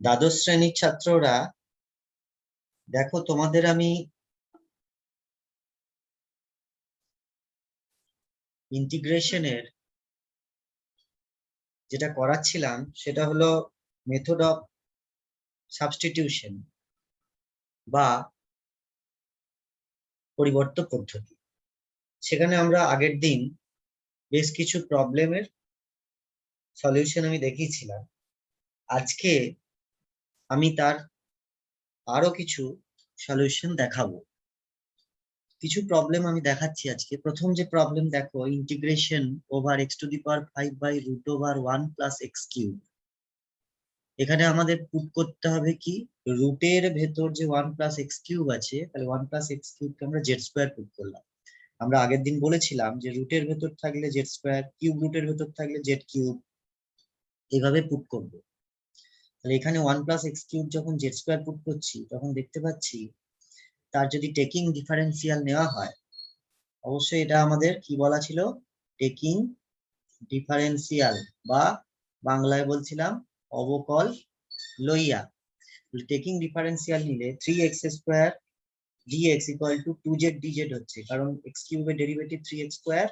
দ্বাদশ শ্রেণীর ছাত্ররা দেখো, তোমাদের আমি ইন্টিগ্রেশনের যেটা করাচ্ছিলাম সেটা হলো মেথড অফ সাবস্টিটিউশন বা পরিবর্ত পদ্ধতি। সেখানে আমরা আগের দিন বেশ কিছু প্রবলেমের সলিউশন আমি দেখিয়েছিলাম। আজকে আমি তার আরো কিছু সলিউশন দেখাবো। কিছু প্রবলেম আমি দেখাচ্ছি আজকে। প্রথম যে প্রবলেম দেখো, ইন্টিগ্রেশন ওভার x⁵ (1 + x³). এখানে আমাদের পুট করতে হবে কি, রুটের ভেতর যে 1 + x³ আছে, তাহলে 1 + x³ কে আমরা z² পুট করলাম। আমরা আগের দিন বলেছিলাম যে রুটের ভেতর থাকলে z², কিউব রুটের ভেতর থাকলে z³, এইভাবে পুট করব। তাহলে এখানে 1 + x³ যখন z² পুট করছি তখন দেখতে পাচ্ছি তার যদি টেকিং ডিফারেন্সিয়াল নেওয়া হয়, অবশ্যই এটা আমাদের কি বলা ছিল, টেকিং ডিফারেন্সিয়াল বা বাংলায় বলছিলাম অবকল লইয়া। টেকিং ডিফারেন্সিয়াল নিলে 3x² dx = 2z dz হচ্ছে, কারণ x³ এর ডেরিভেটিভ 3x²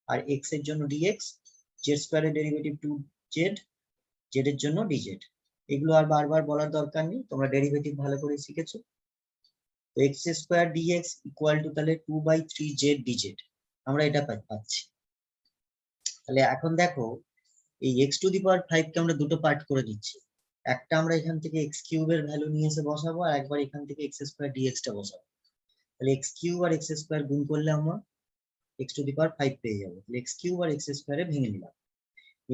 আর x এর জন্য dx, z² এর ডেরিভেটিভ 2z, z এর জন্য dz। এগুলো আর বারবার বলার দরকার নেই, তোমরা ডেরিভেটিভ ভালো করে শিখেছো। তো x² dx = তাহলে 2/3z dz, আমরা এটা পাচ্ছি। তাহলে এখন দেখো, এই x⁵ কে আমরা দুটো পার্ট করে দিচ্ছি। একটা আমরা এখান থেকে x³ এর ভ্যালু নিয়ে এসে বসাবো, আর একবার এখান থেকে x² dx টা বসাবো। তাহলে x³ আর x² গুণ করলে আমরা x⁵ পেয়ে যাবো। তাহলে x³ আর x² এ ভেঙে নিলাম।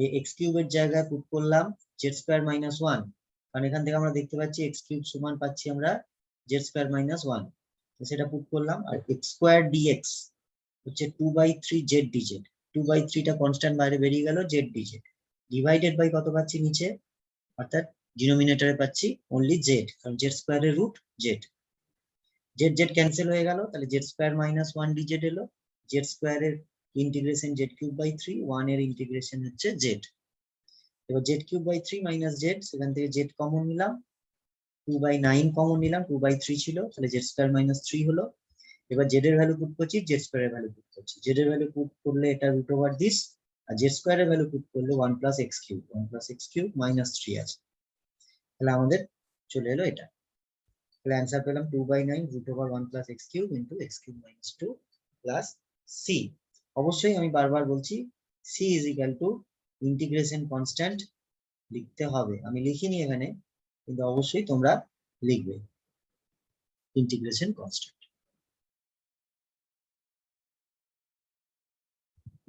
এই x³ এর জায়গায় পুট করলাম z² - 1, কারণ এখান থেকে আমরা দেখতে পাচ্ছি x³ সমান পাচ্ছি আমরা z² - 1, সেটা পুট করলাম। আর x² dx হচ্ছে 2/3z dz, 2/3 টা কনস্ট্যান্ট বাইরে বেরিয়ে গেল, z dz ডিভাইডেড বাই কত পাচ্ছি নিচে, অর্থাৎ ডিনোমিনেটরে পাচ্ছি অনলি z, কারণ z² এর রুট z। z ক্যান্সেল হয়ে গেল, তাহলে z² - 1 dz এলো। z² এর ইন্টিগ্রেশন z³/3, 1 এর ইন্টিগ্রেশন হচ্ছে z। এবার z³/3 - z, সেখান থেকে z কমন নিলাম, 2/9 কমন নিলাম, 2/3 ছিল, তাহলে z² - 3 হলো। এবার z এর ভ্যালু পুট করছি, z² এর ভ্যালু পুট করছি। z এর ভ্যালু পুট করলে এটা √দিস, আর z² এর ভ্যালু পুট করলে 1 + x³, 1 + x³ - 3 আছে। তাহলে আমাদের চলে এলো এটা। তাহলে অ্যান্সার পেলাম 2/9 √1 + x³ × x³ - 2 প্লাস c। অবশ্যই আমি বারবার বলছি c = ইন্টিগ্রেশন কনস্ট্যান্ট লিখতে হবে। আমি লিখিনি এখানে, কিন্তু অবশ্যই তোমরা লিখবে ইন্টিগ্রেশন কনস্ট্যান্ট।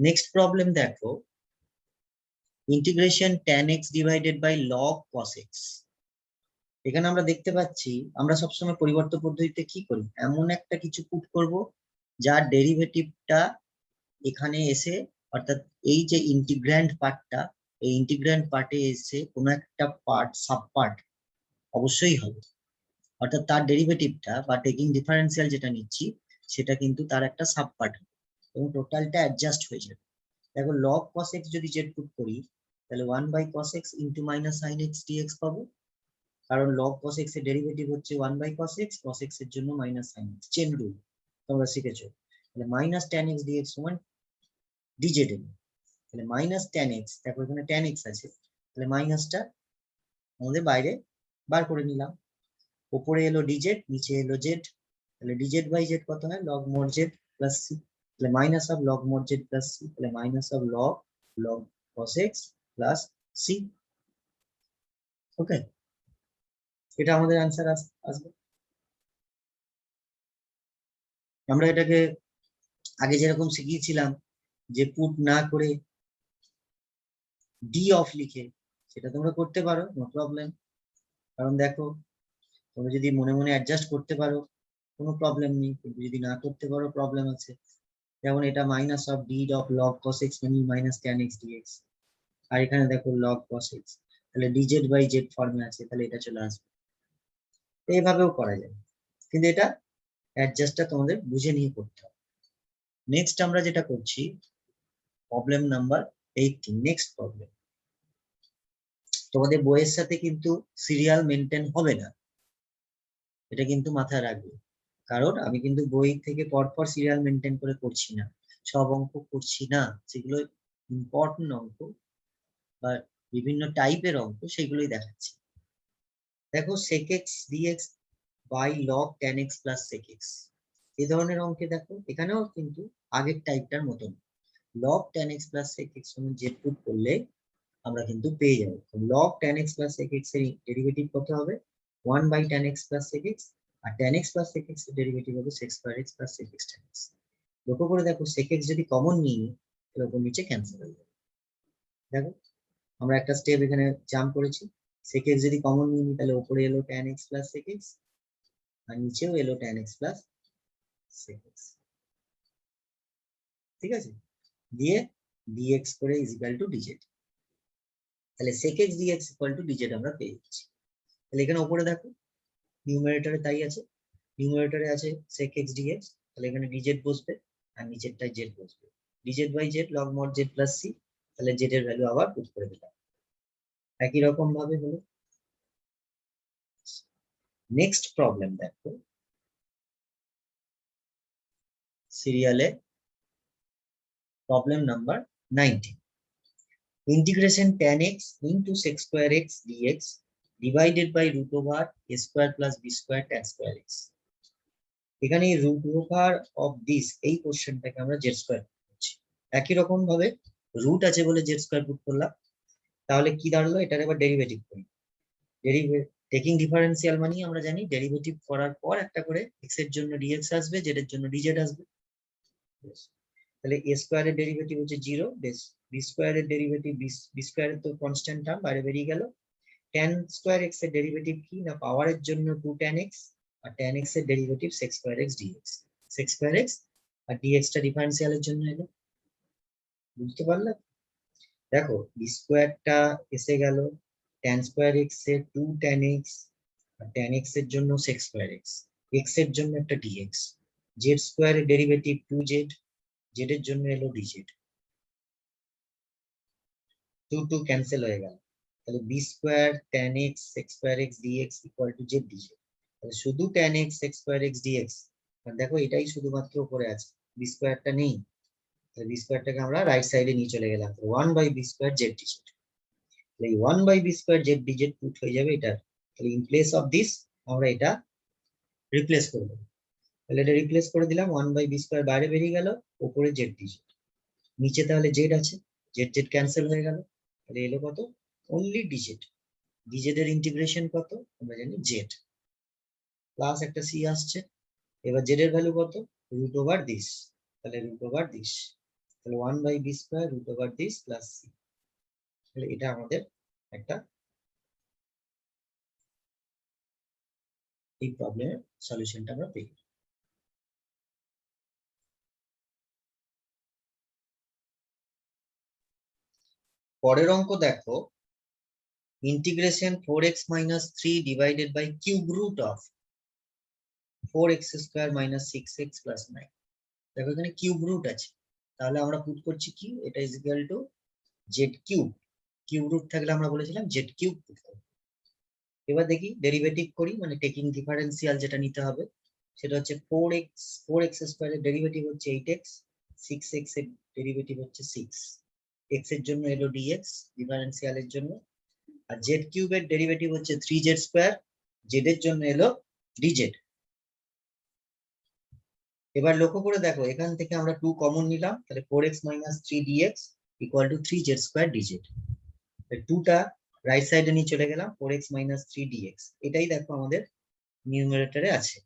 নেক্সট প্রবলেম দেখো, integration tan x / log cos x। এখানে আমরা দেখতে পাচ্ছি, আমরা সবসময় পরিবর্ত পদ্ধতিতে কি করি, এমন একটা কিছু পুট করব যার ডেরিভেটিভটা এখানে এসে, অর্থাৎ এই যে ইন্টিগ্র্যান্ড পার্টটা, এই ইন্টিগ্র্যান্ড পার্টে এসে কোনো একটা পার্ট সাব পার্ট অবশ্যই হবে, অর্থাৎ তার ডেরিভেটিভটা বা টেকিং ডিফারেন্সিয়াল যেটা নিচ্ছি সেটা কিন্তু তার একটা সাব পার্ট হবে এবং টোটালটা অ্যাডজাস্ট হয়ে যাবে। দেখো, log cos x যদি z পুট করি, তাহলে 1/cos x * -sin x dx পাবো, কারণ log cos x এর ডেরিভেটিভ হচ্ছে 1/cos x, cos x এর জন্য -sin x, চেন রুল তোমরা শিখেছো। তাহলে -tan x dx সমান dz এলো। তাহলে -tan x, দেখো এখানে tan x আছে, তাহলে মাইনাসটা আমাদের বাইরে বার করে নিলাম। উপরে এলো dz, নিচে এলো z, তাহলে dz/z কত হয়, log mod z plus c। তাহলে minus of log mod z plus c, তাহলে minus of log cos x plus c। ওকে, এটা আমাদের অ্যান্সার আসবে। আমরা এটাকে আগে যেরকম শিখিয়েছিলাম যে পুট না করে ডি অফ লিখে, সেটা তোমরা করতে পারো, নো প্রবলেম। কারণ দেখো, তোমরা যদি মনে মনে অ্যাডজাস্ট করতে পারো কোনো প্রবলেম নেই, কিন্তু যদি না করতে পারো প্রবলেম আছে। যেমন এটা minus of D of log cos x মানে -tan x dx, আর এখানে দেখো log cos x, তাহলে dz/z ফর্মে আছে, তাহলে এটা চলে আসবে। এইভাবেও করা যায়, কিন্তু এটা অ্যাডজাস্টটা তোমাদের বুঝে নিয়ে করতে হবে। নেক্সট আমরা যেটা করছি, প্রবলেম নাম্বার 18। নেক্সট প্রবলেম, তোমাদের বইয়ের সাথে কিন্তু সিরিয়াল মেনটেন হবে না, এটা কিন্তু মাথায় রাখবে। কারণ আমি কিন্তু বই থেকে পরপর সিরিয়াল মেনটেন করে করছি না, সব অঙ্ক করছি না, যেগুলো ইম্পর্টেন্ট অঙ্ক বা বিভিন্ন টাইপের অঙ্ক সেগুলোই দেখাচ্ছি। দেখো sec x dx by log tan x plus sec x, এই ধরনের অঙ্কে দেখো এখানেও কিন্তু আগের টাইপটার মতন log tan x plus sec x সমান z পুট করলে আমরা কিন্তু পেয়ে যাবো log tan x plus sec x এর ডেরিভেটিভ কত হবে 1 by tan x plus sec x, আর tan x plus sec x এর ডেরিভেটিভ হবে sec square x plus sec x tan x। লক্ষ্য করে দেখো sec x যদি কমন নিই এরকম নিচে ক্যান্সেল হয়ে যাবে। দেখো আমরা একটা স্টেপ এখানে জাম্প করেছি, sec x যদি কমন নিই তাহলে উপরে এলো tan x plus sec x আর নিচেও এলো tan x plus sec x, ঠিক আছে, দিয়ে dx করে ইজ ইকুয়াল টু dz, তাহলে sec x dx equal to dz আমরা পেয়ে যাচ্ছি। তাহলে এখানে উপরে দেখো নিউমারেটরে তাই আছে, নিউমারেটরে আছে sec x dx, তাহলে এখানে dz বসবে আর নিচেরটায় z বসবে, dz by z log mod z plus c, তাহলে z এর ভ্যালু আবার পুট করে দিলাম, একই রকম ভাবে হলো। নেক্সট প্রবলেম দেখো সিরিয়ালে problem number 19, integration tan x into sec square x dx divided by root over a square plus b square tan square x। এখানে রুট ওভার অফ দিস এই কোশ্চেনটাকে আমরা জেড স্কয়ার করছি, একই রকম ভাবে রুট আছে বলে জেড স্কয়ার পুট করলাম, তাহলে কি দাঁড়ালো এটার এবার ডেরিভেটিভ করি, টেকিং ডিফারেন্সিয়াল মানে আমরা জানি ডেরিভেটিভ করার পর একটা করে x এর জন্য dx আসবে, z এর জন্য dz আসবে। তাহলে a স্কয়ার এর ডেরিভেটিভ হচ্ছে 0, b স্কয়ার এর ডেরিভেটিভ b স্কয়ার এর তো কনস্ট্যান্ট টার্ম বাইরে বেরিয়ে গেল, tan স্কয়ার x এর ডেরিভেটিভ কি না পাওয়ারের জন্য 2 tan x, আর tan x এর derivative sec square x dx, sec square x আর dx টা ডিফারেন্সিয়ালের জন্য এলো, বুঝতে পারলে? দেখো b স্কয়ারটা এসে গেল tan স্কয়ার x এর 2 tan x, আর tan x এর জন্য sec স্কয়ার x, x এর জন্য একটা dx, z স্কয়ার এর ডেরিভেটিভ 2z, z এর জন্য এলো dz, 2 ক্যান্সেল হয়ে গেল, তাহলে b square tan x sec square x dx equal to z dz, তাহলে শুধু tan x sec square x dx, আর দেখো এটাই শুধুমাত্র উপরে আছে, b স্কয়ারটা নেই, তাহলে b স্কয়ারটাকে আমরা রাইট সাইডে নিয়ে চলে গেলাম, 1 by b square z dz, তাহলে 1 by b square z dz put হয়ে যাবে এটা, তাহলে ইন প্লেস অফ দিস আমরা এটা রিপ্লেস করে দেব, তাহলে এটা রিপ্লেস করে দিলাম 1 বাই b স্কয়ার বাইরে বেরিয়ে গেল, উপরে z dz, নিচে তাহলে z আছে, z z ক্যান্সেল হয়ে গেল, তাহলে এলো কত অনলি dz, dz এর ইন্টিগ্রেশন কত আমরা জানি z প্লাস একটা c আসছে, এবার z এর ভ্যালু কত রুট ওভার দিস, তাহলে রুট ওভার দিস, তাহলে 1 by b square root over this plus c, তাহলে এটা আমাদের একটা এই প্রবলেমের সলিউশনটা আমরা পেয়ে গেলাম। পরের অঙ্ক দেখো integration 4x minus 3 divided by cube root of 4x square minus 6x plus 9, দেখো এখানে কিউব রুট আছে, তাহলে আমরা পুট করছি কি এটা is equal to z cube, cube root থাকলে আমরা বলেছিলাম জেড কিউব পুট করব। এবার দেখি ডেরিভেটিভ করি, মানে টেকিং ডিফারেন্সিয়াল যেটা নিতে হবে সেটা হচ্ছে 4x স্কয়ারের ডেরিভেটিভ হচ্ছে 8x, 6x এর ডেরিভেটিভ হচ্ছে 6, x এর জন্য এলো dx ডিফারেন্সিয়ালের জন্য, আর জেড কিউবের ডেরিভেটিভ হচ্ছে 3z স্কয়ার, z এর জন্য এলো dz। এবার লক্ষ্য করে দেখো এখান থেকে আমরা 2 কমন নিলাম, তাহলে 4x minus 3 dx equal to 3z square dz, 2টা রাইট সাইডে নিয়ে চলে গেলাম 4x minus 3 dx, এটাই দেখো আমাদের নিউমারেটরে আছে,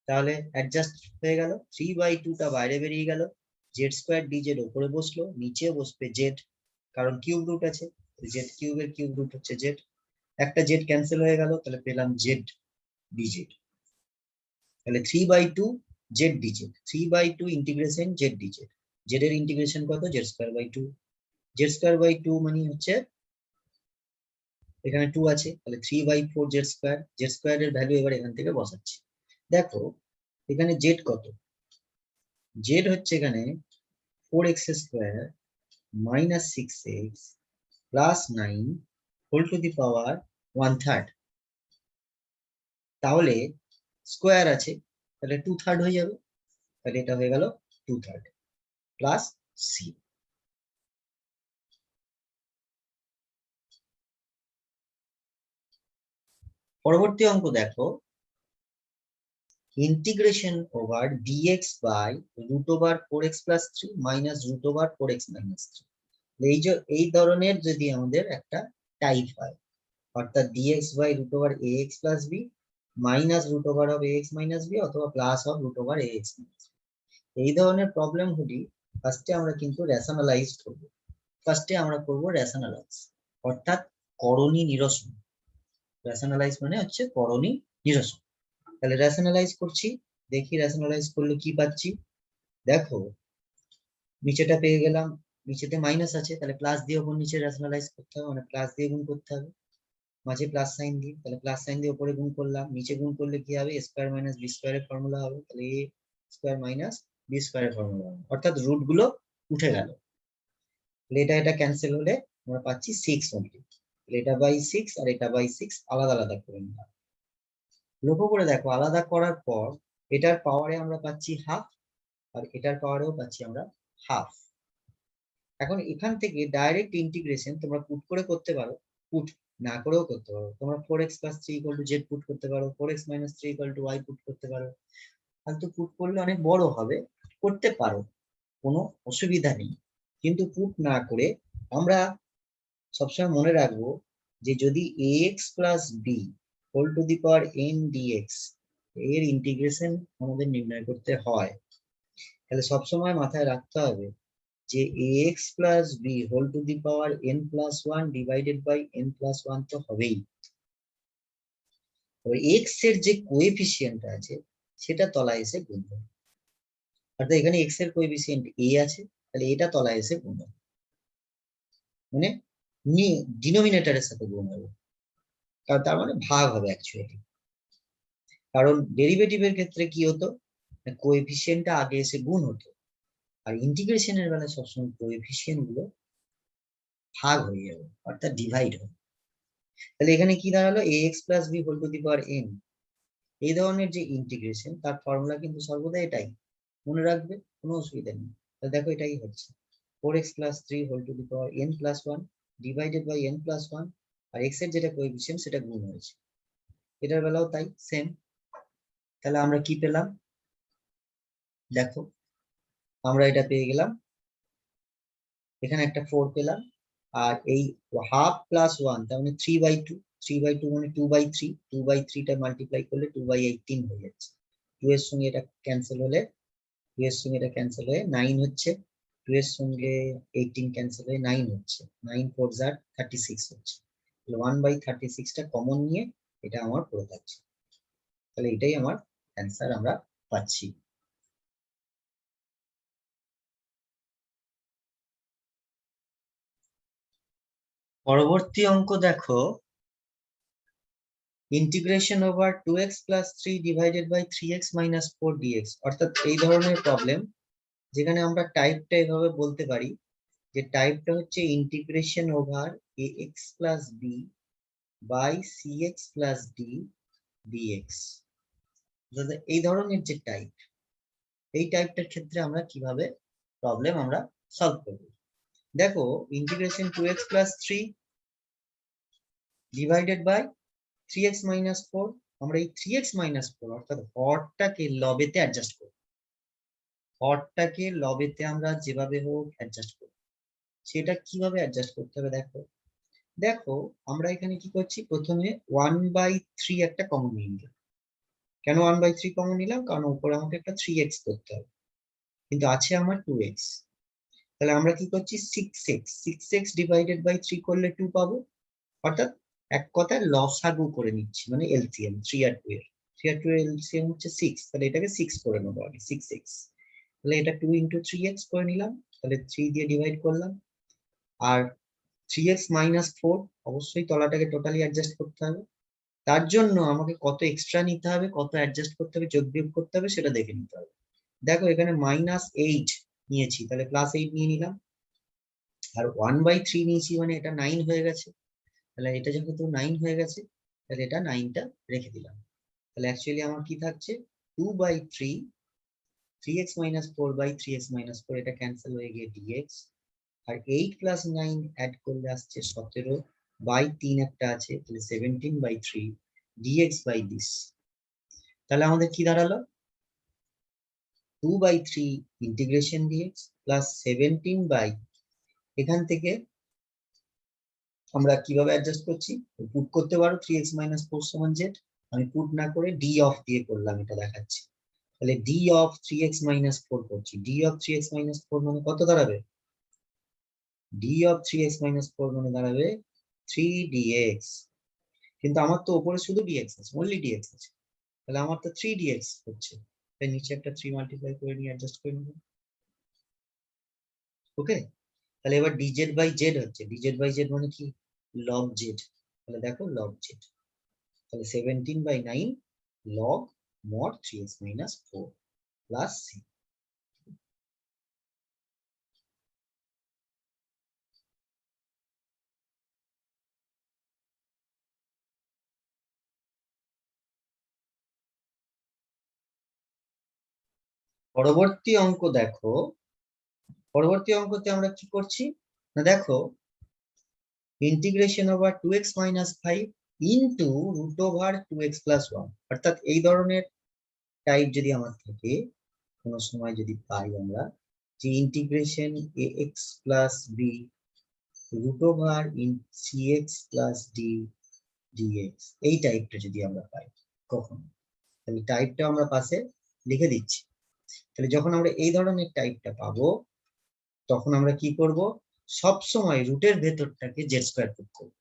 তাহলে অ্যাডজাস্ট হয়ে গেল, 3/2টা বাইরে বেরিয়ে গেল, z square dz উপরে বসলো, নিচে বসবে z, কারণ কিউব রুট আছে, z কিউবের কিউব রুট হচ্ছে z, একটা z ক্যান্সেল হয়ে গেল, তাহলে পেলাম z dz, তাহলে 3/2 z dz, 3/2 integration z dz, z এর ইন্টিগ্রেশন কত z square by 2, z square by 2 মানে হচ্ছে এখানে 2 আছে, তাহলে 3/4 z স্কয়ার, z স্কয়ার এর ভ্যালু এবার এখান থেকে বসাচ্ছি, দেখো এখানে z কত, z হচ্ছে এখানে 4x square minus 6x plus 9 whole to the power 1/3, তাহলে স্কোয়ার আছে, তাহলে 2/3 হয়ে যাবে, তাহলে এটা হয়ে গেল 2/3 প্লাস সি। পরবর্তী অঙ্ক দেখো, integration over dx by √4x plus 3 minus √4x minus 3। এই ধরনের যদি আমাদের একটা টাইপ হয়, অর্থাৎ dx by √ax plus b minus √ax minus b অথবা plus of √ax minus b, এই ধরনের প্রবলেমগুলি ফার্স্টে আমরা কিন্তু রেশনালাইজ করব। ফার্স্টে আমরা করব রেশনালাইজ, অর্থাৎ করণী নিরসন। রেশনালাইজ মানে হচ্ছে করণী নিরসন। তাহলে রেশনালাইজ করছি, দেখি রেশনালাইজ করলে কি পাচ্ছি। দেখো নিচেটা পেয়ে গেলাম, নিচেতে মাইনাস আছে, তাহলে প্লাস দিয়ে ওপর নিচে রেশনালাইজ করতে হবে, মানে প্লাস দিয়ে গুণ করতে হবে, মাঝে প্লাস সাইন দিয়ে, তাহলে প্লাস সাইন দিয়ে উপরে গুণ করলাম, নিচে গুণ করলে কি হবে, a স্কয়ার মাইনাস b স্কয়ারের ফর্মুলা হবে, তাহলে a স্কয়ার মাইনাস b স্কয়ারের ফর্মুলা হবে, অর্থাৎ রুট গুলো উঠে গেল। তাহলে এটা ক্যান্সেল হলে আমরা পাচ্ছি 6 অনলি। এটা বাই 6 আর এটা বাই 6 আলাদা আলাদা করে নিলাম। লক্ষ্য করে দেখো, আলাদা করার পর এটার পাওয়ারে আমরা পাচ্ছি হাফ, আর এটার পাওয়ারেও পাচ্ছি আমরা হাফ। এখন এখান থেকে ডাইরেক্ট ইন্টিগ্রেশন তোমরা পুট করে করতে পারো, পুট না করেও করতে পারো। তোমরা 4x plus 3 equal to z put করতে পারো, 4x minus 3 equal to y put করতে পারো। কিন্তু পুট করলে অনেক বড় হবে, করতে পারো, কোনো অসুবিধা নেই। কিন্তু পুট না করে আমরা সবসময় মনে রাখবো যে যদি ax plus b whole to the power n dx এর ইন্টিগ্রেশন আমাদের নির্ণয় করতে হয়, তাহলে সবসময় মাথায় রাখতে হবে যে ax plus b whole to the power n plus 1 divided by n plus 1 তো হবেই। তবে x এর যে কোএফিসিয়েন্ট আছে সেটা তলায় এসে গুণ হবে, অর্থাৎ এখানে x এর কোএফিসিয়েন্ট a আছে, তাহলে এটা তলায় এসে গুণ হবে, মানে ডিনোমিনেটরের সাথে গুণ হবে, কারণ তার মানে ভাগ হবে অ্যাকচুয়ালি। কারণ ডেরিভেটিভের ক্ষেত্রে কি হতো, কোএফিসিয়েন্টটা আগে এসে গুণ হতো, আর ইন্টিগ্রেশনের বেলায় সবসময় কোএফিসিয়েন্ট গুলো ভাগ হয়ে যাবে, অর্থাৎ ডিভাইড হবে। তাহলে এখানে কি দাঁড়ালো, ax plus b whole to the power n। এই ধরনের যে ইন্টিগ্রেশন তার ফর্মুলা কিন্তু সর্বদা এটাই, মনে রাখবে, কোনো অসুবিধা নেই। তাহলে দেখো এটাই হচ্ছে 4x plus 3 whole to the power n plus 1 divided by n plus 1, আর x এর যেটা কোএফিসিয়েন্ট সেটা গুণ হয়েছে, এটার বেলাও তাই সেম। তাহলে আমরা কি পেলাম, দেখো আমরা এটা পেয়ে গেলাম, এখানে একটা 4 পেলাম, আর এই হাফ প্লাস 1 তার মানে 3/2, 3/2 মানে 2/3, 2/3 টা মাল্টিপ্লাই করলে 2/18 হয়ে যাচ্ছে। 2 এর সঙ্গে এটা ক্যান্সেল হলে 2 এর সঙ্গে এটা ক্যান্সেল হয়ে 9 হচ্ছে, 2 এর সঙ্গে 18 ক্যান্সেল হয়ে 9 হচ্ছে, 9 4 জার 36 হচ্ছে, তাহলে 1/36 টা কমন নিয়ে এটা আমার পড়ে থাকছে, তাহলে এটাই আমার অ্যান্সার আমরা পাচ্ছি। পরবর্তী অঙ্ক দেখো, integration over 2x plus 3 divided by 3x minus 4 dx, অর্থাৎ এই ধরনের প্রবলেম যেখানে আমরা টাইপটা এভাবে বলতে পারি যে টাইপটা হচ্ছে integration over ax plus b by cx plus d dx। এই ধরনের যে টাইপ, এই টাইপটার ক্ষেত্রে আমরা কিভাবে প্রবলেম আমরা সলভ করব। দেখো integration 2x plus 3 divided by 3x minus 4, আমরা এই 3x minus 4 অর্থাৎ হরটাকে লবেতে অ্যাডজাস্ট করব, হরটাকে লবেতে আমরা যেভাবে হোক অ্যাডজাস্ট করব। সেটা কিভাবে অ্যাডজাস্ট করতে হবে দেখো, দেখো আমরা এখানে কি করছি, প্রথমে 1/3 একটা কমন নিয়ে নিলাম। কেন 1/3 কমন নিলাম, কারণ উপরে আমাকে একটা 3x করতে হবে, কিন্তু আছে আমার 2x। তাহলে আমরা কি করছি, 6x ডিভাইডেড বাই 3 করলে 2 পাবো, অর্থাৎ এক কথায় লসাগু করে নিচ্ছি, মানে এলসিএম 3 আর 2 এর, 3 আর 2 এর এলসিএম হচ্ছে 6, তাহলে এটাকে 6 করে নেবো আগে, 6x। তাহলে এটা 2 into 3x করে নিলাম, তাহলে 3 দিয়ে ডিভাইড করলাম, আর 3x minus 4 অবশ্যই তলাটাকে টোটালি অ্যাডজাস্ট করতে হবে, তার জন্য আমাকে কত এক্সট্রা নিতে হবে, কত অ্যাডজাস্ট করতে হবে, যোগ বিয়োগ করতে হবে, সেটা দেখে নিতে হবে। দেখো এখানে -8 নিয়েছি, তাহলে +8 নিয়ে নিলাম, আর 1/3 নিয়েছি মানে এটা 9 হয়ে গেছে, তাহলে এটা যেহেতু 9 হয়ে গেছে, তাহলে এটা 9টা রেখে দিলাম। তাহলে অ্যাকচুয়ালি আমার কি থাকছে 2/3, 3x minus 4/3x minus 4, এটা ক্যান্সেল হয়ে গিয়ে dx, আর 8 plus 9 অ্যাড করলে আসছে 17/3 একটা আছে, তাহলে 17/3 dx by this। তাহলে আমাদের কি দাঁড়ালো 2/3 ইন্টিগ্রেশন dx প্লাস 17 বাই, এখান থেকে আমরা কিভাবে অ্যাডজাস্ট করছি, পুট করতে পারো 3x minus 4 সমান z, আমি পুট না করে d অফ দিয়ে করলাম, এটা দেখাচ্ছি। তাহলে d অফ 3x minus 4 করছি, d অফ 3x minus 4 মানে কত দাঁড়াবে, d অফ 3x minus 4 মানে দাঁড়াবে 3dx, কিন্তু আমার তো উপরে শুধু dx আছে, অনলি dx আছে, তাহলে আমার তো 3dx হচ্ছে, তাই নিচে একটা 3 মাল্টিপ্লাই করে নিয়ে অ্যাডজাস্ট করে নেব। ওকে, তাহলে এবার dz বাই z হচ্ছে, dz বাই z মানে কি log z, তাহলে দেখো log z, তাহলে 17/9 log mod 3x minus 4 plus c। পরবর্তী অঙ্ক দেখো, পরবর্তী অঙ্কতে আমরা কি করছি না দেখো, integration over 2x minus 5 into root over 2x plus 1, অর্থাৎ এই ধরনের টাইপ যদি আমার থাকে কোনো সময়, যদি পাই আমরা যে integration ax plus b root over cx plus d dx, এই টাইপটা যদি আমরা পাই কখনো, তাহলে টাইপটা আমরা পাশে লিখে দিচ্ছি। তাহলে যখন আমরা এই ধরনের টাইপটা পাবো, তখন আমরা কি করব, সব সময় রুটের ভেতরটাকে জেড স্কয়ার পুট করব,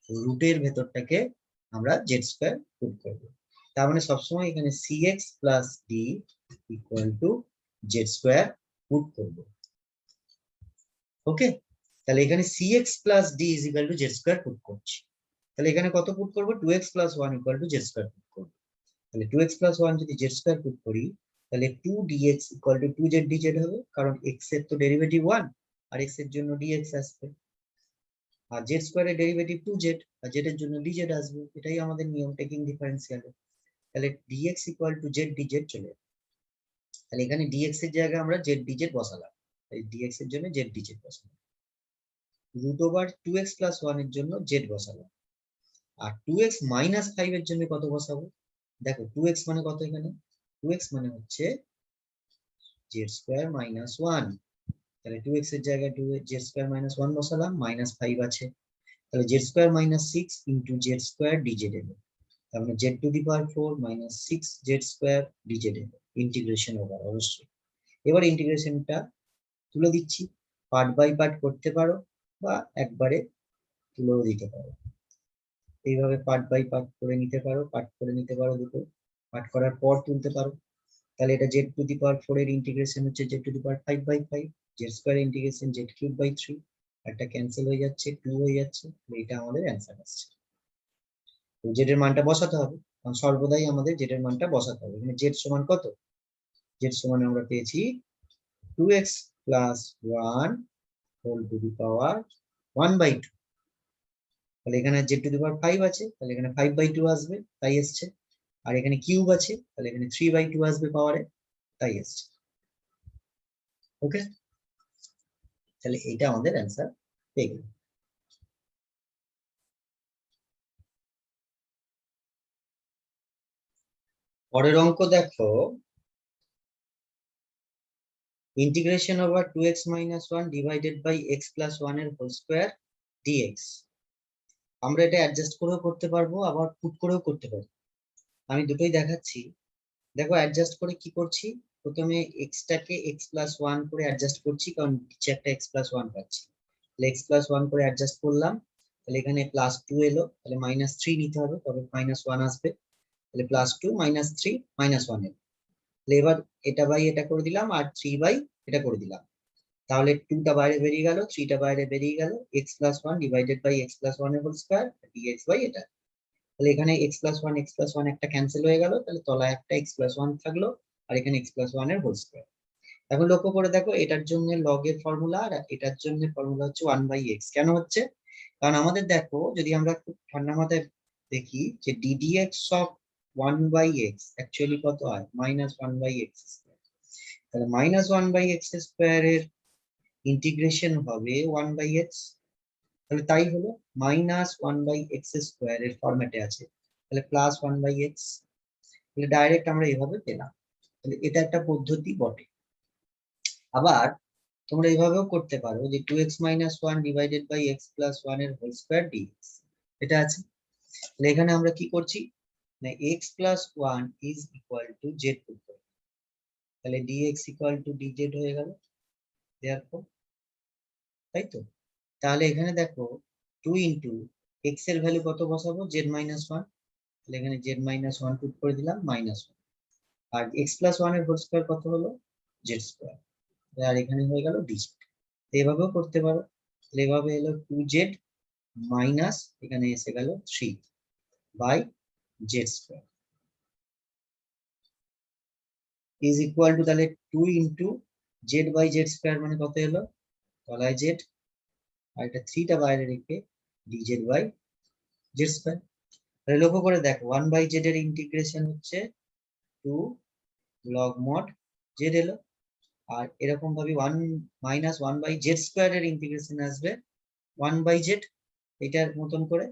রুটের ভেতরটাকে আমরা জেড স্কয়ার পুট করব, তার মানে সবসময় এখানে cx plus d equal to Z square put করব। ওকে, তাহলে এখানে cx plus d is equal to z square put করছি, তাহলে এখানে কত পুট করব, 2x plus 1 equal to z square put করব, তাহলে 2x plus 1 যদি z square পুট করি, তাহলে 2dx equal to 2z dz হবে, কারণ x এর তো ডেরিভেটিভ 1 আর x এর জন্য dx আসবে, আর z স্কয়ার এর ডেরিভেটিভ 2z আর z এর জন্য dz আসবে, এটাই আমাদের নিয়ম টেকিং ডিফারেন্সিয়াল। তাহলে dx equal to z dz চলে, তাহলে এখানে dx এর জায়গায় আমরা z dz বসালাম, তাই dx এর জন্য z dz বসালাম, রুট ওভার 2x plus 1 এর জন্য z বসালাম, আর 2x minus 5 এর জন্য কত বসাবো, দেখো 2x মানে কত, এখানে 2x মানে হচ্ছে z স্কয়ার minus 1, তাহলে 2x এর জায়গায় z স্কয়ার minus 1 বসালাম, minus 5 আছে, তাহলে z square minus 6 into z square dz এলো, তার মানে z two the power 4 minus 6 z square dz এলো, ইন্টিগ্রেশন ওভার অবশ্যই। এবার ইন্টিগ্রেশনটা তুলে দিচ্ছি, পার্ট বাই পার্ট করতে পারো বা একবারে তুলেও দিতে পারো, এইভাবে পার্ট বাই পার্ট করে নিতে পারো, পার্ট করে নিতে পারো, দুটো পার্ট করার পর তুলতে পারো। তাহলে এটা z টু দি পাওয়ার 4 এর ইন্টিগ্রেশন হচ্ছে z two the power 5/5, z square integration z³/3, একটা ক্যান্সেল হয়ে যাচ্ছে, 2 হয়ে যাচ্ছে, এটা আমাদের অ্যানসার আসছে। তো z এর মানটা বসাতে হবে, কারণ সর্বদাই আমাদের z এর মানটা বসাতে হবে। এখানে z সমান কত, z সমান আমরা পেয়েছি 2x plus 1 whole to the power 1/2, তাহলে এখানে z টু দি পাওয়ার 5 আছে, তাহলে এখানে 5/2 আসবে, তাই এসছে, আর এখানে কিউব আছে, তাহলে এখানে 3/2 আসবে পাওয়ারে, তাই এসছে। ওকে, তাহলে এটা আমাদের অ্যান্সার পেয়ে গেল। পরের অঙ্ক দেখো, integration over 2x minus 1 divided by x plus 1 এর হোল স্কয়ার dx, আমরা এটা অ্যাডজাস্ট করেও করতে পারবো, আবার পুট করেও করতে পারবো, আমি দুটোই দেখাচ্ছি। দেখো অ্যাডজাস্ট করে কি করছি, প্রথমে x টাকে x plus 1 করে অ্যাডজাস্ট করছি, কারণ নিচে একটা x plus 1 পাচ্ছি, তাহলে x plus 1 করে অ্যাডজাস্ট করলাম, তাহলে এখানে +2 এলো, তাহলে -3 নিতে হবে, তবে -1 আসবে, তাহলে +2 -3 -1 এলো, তাহলে এবার এটা বাই এটা করে দিলাম, আর 3 বাই এটা করে দিলাম, তাহলে 2 টা বাইরে বেরিয়ে গেল, 3 টা বাইরে বেরিয়ে গেল, x plus 1 divided by x plus 1 এর হোল স্কয়ার dx বাই এটা, তাহলে এখানে x plus 1 একটা ক্যান্সেল হয়ে গেল, তাহলে তলায় একটা x plus 1 থাকলো, আর এখানে x plus 1 এর হোল স্কয়ার। এখন লক্ষ্য করে দেখো, এটার জন্য লগ এর ফর্মুলা আর এটার জন্য ফর্মুলা হচ্ছে 1/x, কেন হচ্ছে, কারণ আমাদের দেখো যদি আমরা খুব ঠান্ডা মাথায় দেখি যে ddx অফ 1/x অ্যাকচুয়ালি কত হয় -1/x স্কয়ার। তাহলে -1/x স্কয়ার এর ইন্টিগ্রেশন হবে 1/x, তাহলে তাই হলো -1/x স্কয়ার এর ফরম্যাটে আছে, তাহলে +1/x, তাহলে ডাইরেক্ট আমরা এভাবে পেলাম। তাহলে এটা একটা পদ্ধতি বটে। আবার তোমরা এইভাবেও করতে পারো যে 2x - 1 ডিভাইডেড বাই x + 1 এর হোল স্কয়ার dx, এটা আছে। তাহলে এখানে আমরা কি করছি না x + 1 is equal two z put করব, তাহলে dx ইকুয়াল টু dz হয়ে গেল देयरफॉर, তাই তো। তাহলে এখানে দেখো 2 ইনটু x এর ভ্যালু কত বসাবো z - 1, তাহলে এখানে z - 1 পুট করে দিলাম -1, আর x + 1 এর হোল স্কয়ার কত হলো z স্কয়ার, আর এখানে হয়ে গেল dz। এভাবেও করতে পারো, তাহলে এভাবে এলো 2z মাইনাস এখানে এসে গেল 3 by z square is equal to, তাহলে 2 into z by z square মানে কত এলো তলায় z, আর এটা 3 টা বাইরে রেখে dz বাই z স্কয়ার। তাহলে লক্ষ্য করে দেখো 1/z এর ইন্টিগ্রেশন হচ্ছে 2 log mod z এলো, আর এরকম ভাবে 1 - 1/z স্কয়ার এর ইন্টিগ্রেশন আসবে 1/z এটার মতন করে,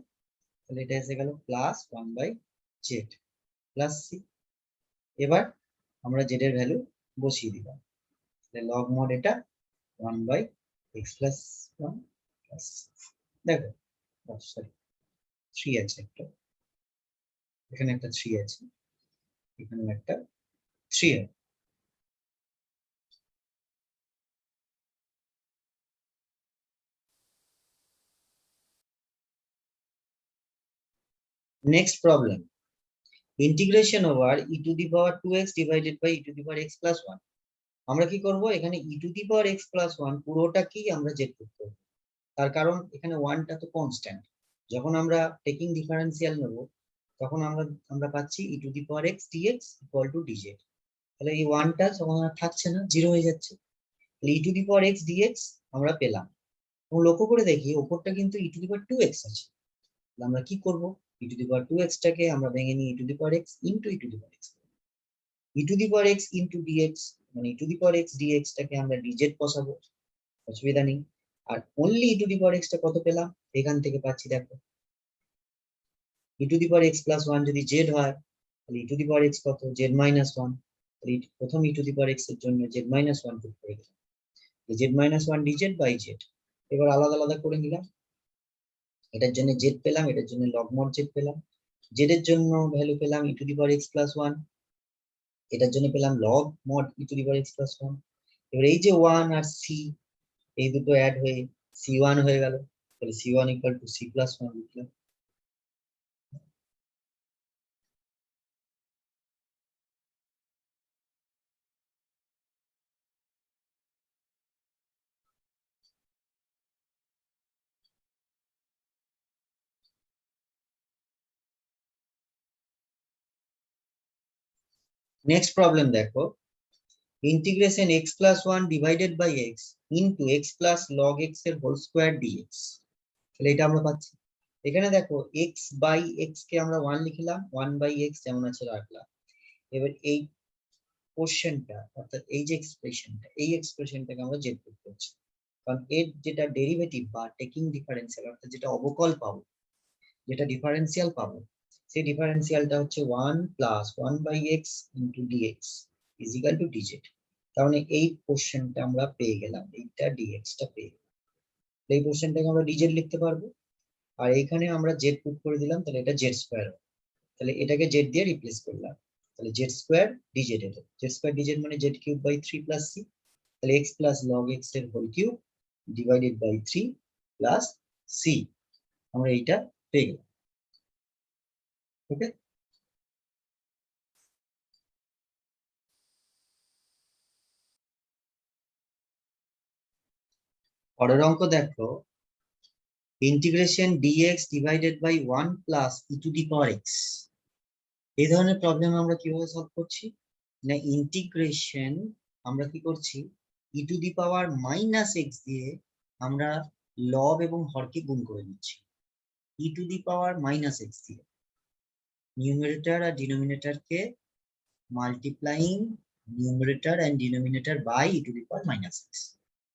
তাহলে এটা এসে গেল +1/z প্লাস c। এবার আমরা z এর ভ্যালু বসিয়ে দিলাম, তাহলে log mod এটা 1/x + 1 প্লাস দেখো সরি 3 আছে একটা, এখানে একটা 3 আছে, এখানে একটা 3 আছে। Next problem, integration over e⁻² divided by e⁻x + 1। আমরা কি করব এখানে e⁻x + 1 পুরোটাকেই আমরা z পুট করব, তার কারণ এখানে 1 টা তো কনস্ট্যান্ট, যখন আমরা টেকিং ডিফারেন্সিয়াল নেব তখন আমরা পাচ্ছি e⁻x dx = dz, তাহলে এই 1 টা যখন আর থাকছে না 0 হয়ে যাচ্ছে, তাহলে e⁻x dx আমরা পেলাম। এবং লক্ষ্য করে দেখি উপরটা কিন্তু e⁻2x আছে, তাহলে আমরা কি করব e⁻2x টাকে আমরা ভেঙে নিই e⁻x into e⁻x, e⁻x into dx মানে e⁻x dx টাকে আমরা dz বসাবো, অসুবিধা নেই। আর অনলি e⁻x টা কত পেলাম এখান থেকে পাচ্ছি, দেখো e⁻x + 1 যদি z হয় তাহলে e⁻x কত z - 1, তাহলে প্রথম e⁻x এর জন্য z - 1 পুট করে দিলাম, z - 1 dz বাই z। এবার আলাদা আলাদা করে নিলাম, এটার জন্য z পেলাম, এটার জন্য log mod z পেলাম, z এর জন্য ভ্যালু পেলাম e⁻x + 1, এটার জন্য পেলাম log mod e⁻x + 1। এবার এই যে 1 আর c এই দুটো অ্যাড হয়ে c1 হয়ে গেল, তাহলে c1 = c + 1 লিখলাম। নেক্সট প্রবলেম দেখো, integration x + 1 divided by x into x + log x এর হোল স্কয়ার dx, তাহলে এটা আমরা পাচ্ছি। এখানে দেখো x বাই x কে আমরা 1 লিখলাম, 1/x যেমন আছে রাখলাম। এবার এই কোশ্চেনটা অর্থাৎ এই যে এক্সপ্রেশনটা এই এক্সপ্রেশনটাকে আমরা z পুট করছি, কারণ এর যেটা ডেরিভেটিভ বা টেকিং ডিফারেন্সিয়াল অর্থাৎ যেটা অবকল পাবো, যেটা ডিফারেন্সিয়াল পাবো, সেই ডিফারেন্সিয়ালটা হচ্ছে 1 + 1/x into dx is equal to dz। তার মানে এই কোশ্চেনটা আমরা পেয়ে গেলাম, এইটা dx টা পেয়ে গেলাম, এই কোশ্চেনটাকে আমরা dz লিখতে পারবো, আর এইখানে আমরা z পুট করে দিলাম, তাহলে এটা z স্কয়ার, তাহলে এটাকে z দিয়ে রিপ্লেস করলাম, তাহলে z স্কয়ার dz এলো, z স্কয়ার dz মানে z³ / 3 + c, তাহলে x + log x এর whole cube divided by 3 plus c, আমরা এইটা পেয়ে গেলাম। ওকে, পরের অঙ্ক দেখো, integration dx divided by 1 plus e⁻x। এই ধরনের প্রবলেম আমরা কিভাবে সলভ করছি না ইন্টিগ্রেশন আমরা কি করছি e⁻−x দিয়ে আমরা লব এবং হরকে গুণ করে নিচ্ছি e to the power minus x দিয়ে, নিউমারেটর আর ডিনোমিনেটরকে multiplying numerator and denominator by e to the power minus x.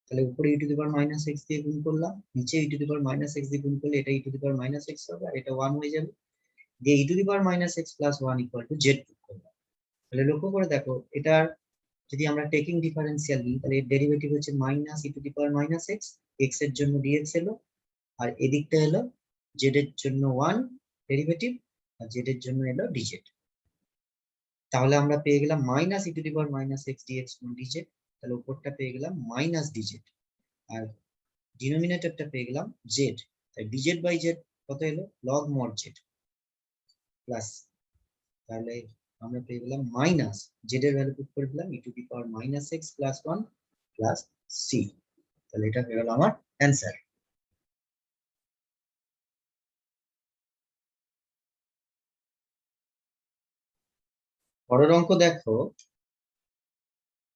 তাহলে উপরে e to the power minus x দিয়ে গুণ করলাম, নিচে e to the power minus x দিয়ে গুণ করলে এটা e to the power minus x হবে, আর এটা 1 হয়ে যাবে। দিয়ে e to the power minus x plus 1 equal to Z put করলাম। তাহলে লক্ষ্য করে দেখো, এটার যদি আমরা টেকিং ডিফারেন্সিয়াল নিই তাহলে এর ডেরিভেটিভ হচ্ছে minus e to the power minus x, x এর জন্য ডিএক্স এলো, আর এদিকটা এলো জেড এর জন্য 1 ডেরিভেটিভ, আর জেড এর জন্য এলো ডিজেড। তাহলে আমরা পেয়ে গেলাম minus e to the power minus x dx dz. তাহলে উপরটা পেয়ে গেলাম মাইনাস ডিজেড, আর ডিনোমিনেটরটা পেয়ে গেলাম জেড। তাই ডিজেড বাই জেড কত এলো, লগ মড জেড প্লাস, তাহলে আমরা পেয়ে গেলাম মাইনাস জেড এর ভ্যালু পুট করে দিলাম e to the power minus x plus 1 plus c. তাহলে এটা হয়ে গেল আমার অ্যান্সার। পরের অঙ্ক দেখো,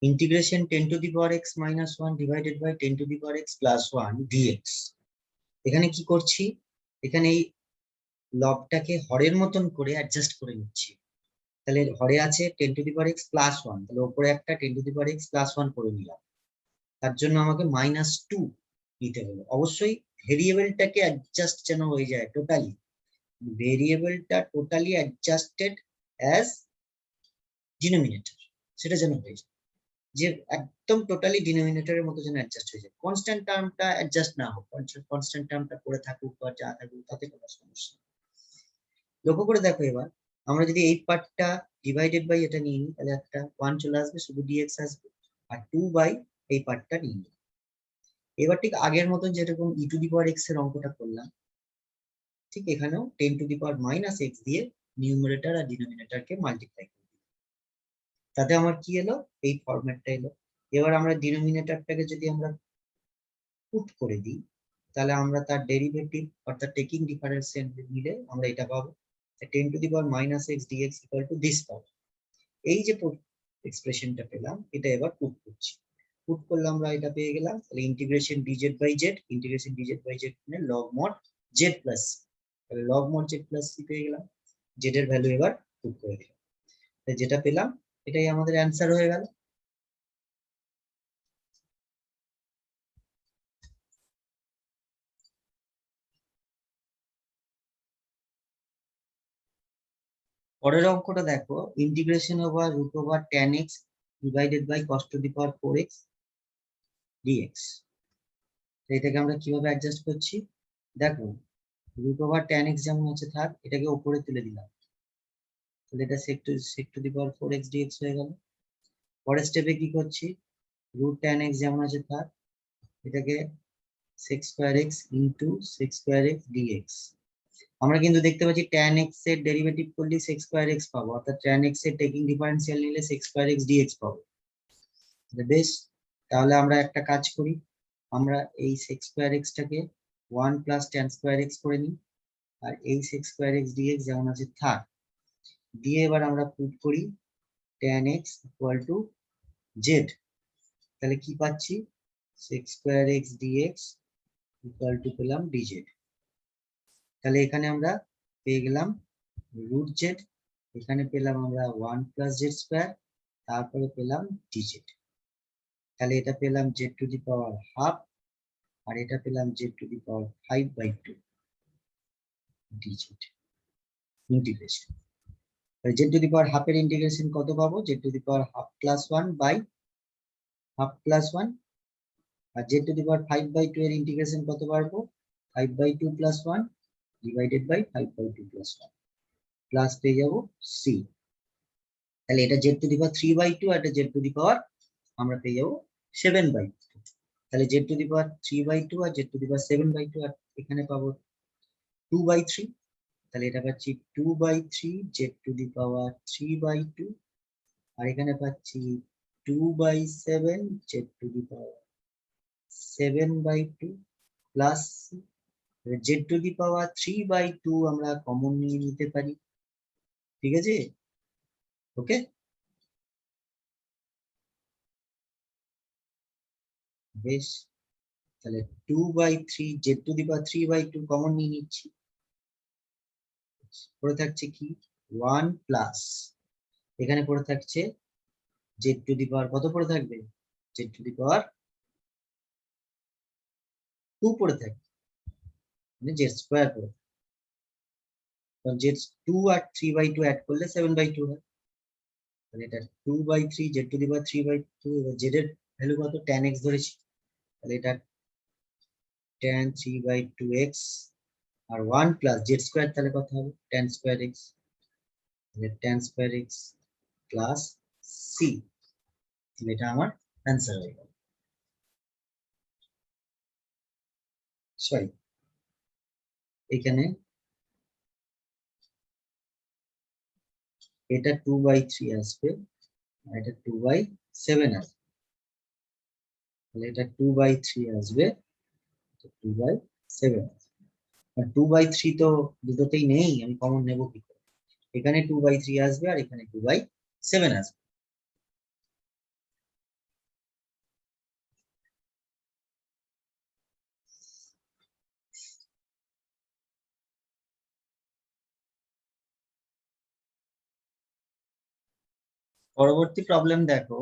integration 10 to the power x minus 1 divided by 10 to the power x plus 1 dx. এখানে কি করছি, এখানে এই লবটাকে হরের মতন করে অ্যাডজাস্ট করে নিচ্ছি। তাহলে হরে আছে 10 to the power x plus 1, তাহলে উপরে একটা 10 to the power x plus 1 করে নিলাম। তার জন্য আমাকে মাইনাস 2 নিতে হলো। অবশ্যই ভেরিয়েবলটাকে অ্যাডজাস্ট যেন হয়ে যায় টোটালি, ভেরিয়েবলটা টোটালি অ্যাডজাস্টেড অ্যাজ ডিনোমিনেটর, সেটা যেন হয়ে যায়, যে একদম টোটালি ডিনোমিনেটরের মতো যেন অ্যাডজাস্ট হয়ে যায়। কনস্ট্যান্ট টার্মটা অ্যাডজাস্ট না হোক, কনস্ট্যান্ট টার্মটা পড়ে থাকুক বা যা থাকুক তাতে কোনো সমস্যা নেই। লক্ষ্য করে দেখো, এবার আমরা যদি এই পার্টটা ডিভাইডেড বাই এটা নিয়ে নিই তাহলে একটা 1 চলে আসবে, শুধু ডিএক্স আসবে, আর 2 বাই এই পার্টটা নিয়ে নিই। এবার ঠিক আগের মতন যেরকম ই টু দি পাওয়ার এক্স এর অঙ্কটা করলাম, ঠিক এখানেও 10 to the power minus x দিয়ে নিউমারেটর আর ডিনোমিনেটরকে মাল্টিপ্লাই করব। তাতে আমার কি এলো, এই ফরম্যাটটা এলো। এবার আমরা ডিনোমিনেটরটাকে যদি আমরা পুট করে দিই তাহলে আমরা তার ডেরিভেটিভ অর্থাৎ টেকিং ডিফারেন্সিয়াল নিলে আমরা এটা পাবো, 10 to the power minus x dx equal to this পাবো। এই যে এক্সপ্রেশনটা পেলাম এটা এবার পুট করছি, পুট করলে আমরা এটা পেয়ে গেলাম। তাহলে integration dz by z, integration dz by z মানে লগ মড জেড প্লাস, তাহলে log mod z plus c পেয়ে গেলাম। জেড এর ভ্যালু এবার পুট করে দিলাম, যেটা পেলাম এটাই আমাদের অ্যান্সার হয়ে গেল। পরের অঙ্কটা দেখো, integration over root over tan x divided by cos to the power 4x dx। এটাকে আমরা কিভাবে অ্যাডজাস্ট করছি, দেখো রুট ওভার tan x যেমন আছে থাক, এটাকে উপরে তুলে দিলাম, তাহলে এটা sec to the power 4x dx হয়ে গেল। পরের স্টেপে কি করছি, রুট tan x যেমন আছে থাক, এটাকে sec square x into sec square x dx। আমরা কিন্তু দেখতে পাচ্ছি tan x এর ডেরিভেটিভ করলে sec স্কয়ার x পাবো, অর্থাৎ tan x এর টেকিং ডিফারেন্সিয়াল নিলে sec স্কয়ার x dx পাবো। বেশ, তাহলে আমরা একটা কাজ করি, আমরা এই sec স্কয়ার x টাকে 1 প্লাস tan স্কয়ার x করে নিই, আর এই sec স্কয়ার x dx যেমন আছে থাক, দিয়ে এবার আমরা পুট করি tan x equal to z। তাহলে কি পাচ্ছি, sec square x dx equal to পেলাম dz। তাহলে এখানে আমরা পেয়ে গেলাম রুট জেড, এখানে পেলাম আমরা 1 প্লাস জেড স্কয়ার, তারপরে পেলাম dz। তাহলে এটা পেলাম z to the power half, আর এটা পেলাম z to the power 5/2 dz integration. Z to the power half এর ইন্টিগ্রেশন কত পাবো, z to the power half plus 1 by half plus 1, আর জেড টু দি পাওয়ার 5/2 এর ইন্টিগ্রেশন কত পারবো, 5/2 plus 1 divided by 5/2 plus 1 plus পেয়ে যাবো C. তাহলে এটা জেড টু দি পাওয়ার 3/2, আর এটা জেড টু দি পাওয়ার আমরা পেয়ে যাবো 7/2। তাহলে জেড টু দি পাওয়ার 3/2 আর জেড টু দি পাওয়ার 7/2, আর এখানে পাবো 2/3। তাহলে এটা পাচ্ছি 2/3 জেড টু দি পাওয়ার 3/2, আর এখানে পাচ্ছি 2/7 z to the power 7/2 plus z to the power 3/2 আমরা কমন নিয়ে নিতে পারি। ঠিক আছে, ওকে। বেশ, তাহলে 2/3 z⁴ কমন নিয়ে নিচ্ছি, পড়ে থাকছে কি 1 প্লাস এখানে পড়ে থাকছে z⁴ কত পড়ে থাকবে z⁴ 2 পড়ে থাকবে, মানে z² পড়ে, কারণ z2 আর 3/2 অ্যাড করলে 7/2 হয়। তাহলে এটা 2/3 z⁴ এবার z এর ভ্যালু কত tan x ধরেছি, তাহলে এটা tan 3/2x আর 1 প্লাস z² তাহলে কত হবে tan² x, তাহলে tan² x প্লাস c, তাহলে এটা আমার অ্যান্সার হয়ে গেল। সরি, এখানে এটা 2/3 আসবে আর এটা 2/7 আসবে, তাহলে এটা 2/3 আসবে, 2/7 আসবে। 2/3 তো দুটোতেই নেই, আমি কমন নেব কি করে, এখানে 2/3 আসবে আর এখানে 2/7 আসবে। পরবর্তী প্রবলেম দেখো,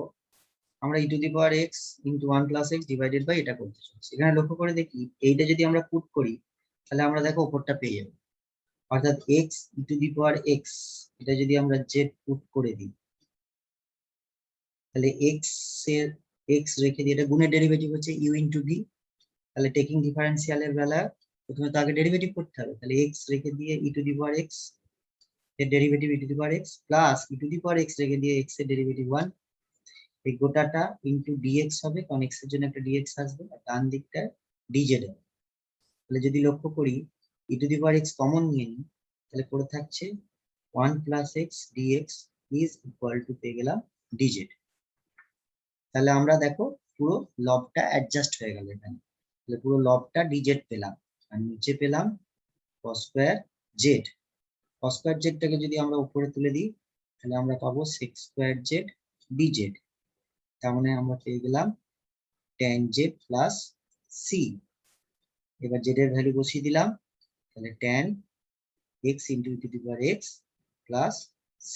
আমরা e⁴x * 1 + x ডিভাইডেড বাই এটা করতে চলেছি। এখানে লক্ষ্য করে দেখি এইটা যদি আমরা পুট করি তাহলে আমরা দেখো উপরটা পেয়ে যাবো, অর্থাৎ x e⁴x এটা যদি আমরা z পুট করে দিই তাহলে x এর x রেখে দিয়ে, এটা গুণের ডেরিভেটিভ হচ্ছে u * v, তাহলে টেকিং ডিফারেন্সিয়ালের বেলা প্রথমে তো আগে ডেরিভেটিভ করতে হবে, তাহলে x রেখে দিয়ে e⁴x এর ডেরিভেটিভ e⁴x প্লাস e⁴x রেখে দিয়ে x এর ডেরিভেটিভ 1, এই গোটাটা ইন্টু dx হবে, কারণ x এর জন্য একটা dx আসবে, আর ডান দিকটায় dz হবে। তাহলে যদি লক্ষ্য করি e⁴x কমন নিয়ে নিই তাহলে পড়ে থাকছে 1 + x dx is equal two পেয়ে গেলাম dz। তাহলে আমরা দেখো পুরো লবটা অ্যাডজাস্ট হয়ে গেল এখানে, তাহলে পুরো লবটা dz পেলাম, আর নিচে পেলাম cos²z। cos²z-টাকে যদি আমরা উপরে তুলে দিই তাহলে আমরা পাবো sec² z dz, তার মানে আমরা পেয়ে গেলাম tan z প্লাস c। এবার z এর ভ্যালু বসিয়ে দিলাম, তাহলে tan x * e⁴x plus c।